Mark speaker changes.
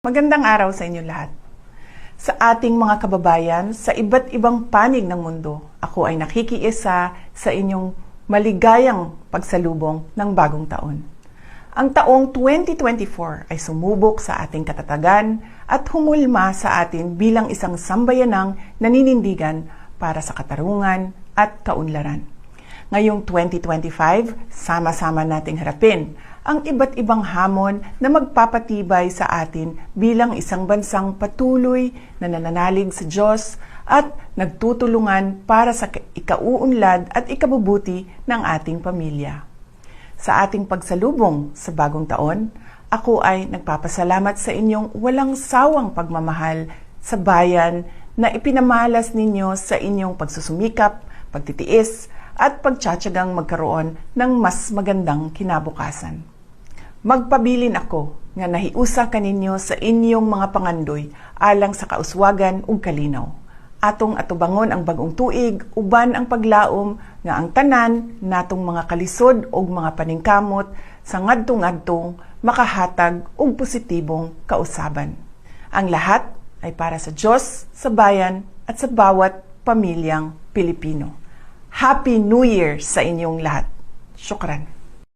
Speaker 1: Magandang araw sa inyo lahat. Sa ating mga kababayan sa iba't ibang panig ng mundo, ako ay nakikiisa sa inyong maligayang pagsalubong ng bagong taon. Ang taong 2024 ay sumubok sa ating katatagan at humulma sa atin bilang isang sambayanang naninindigan para sa katarungan at kaunlaran. Ngayong 2025, sama-sama nating harapin ang iba't ibang hamon na magpapatibay sa atin bilang isang bansang patuloy na nananalig sa Diyos at nagtutulungan para sa ikauunlad at ikabubuti ng ating pamilya. Sa ating pagsalubong sa bagong taon, ako ay nagpapasalamat sa inyong walang sawang pagmamahal sa bayan na ipinamalas ninyo sa inyong pagsusumikap, pagtitiis, at pagtsatsagang magkaroon ng mas magandang kinabukasan. Magpabilin ako nga nahiusa kaninyo sa inyong mga pangandoy alang sa kauswagan ug kalinaw. Atong atubangon ang bagong tuig uban ang paglaom nga ang tanan natong mga kalisod ug mga paningkamot sa ngadtong-ngadtong makahatag og positibong kausaban. Ang lahat ay para sa Diyos, sa bayan at sa bawat pamilyang Pilipino. Happy New Year sa inyong lahat. Syukran.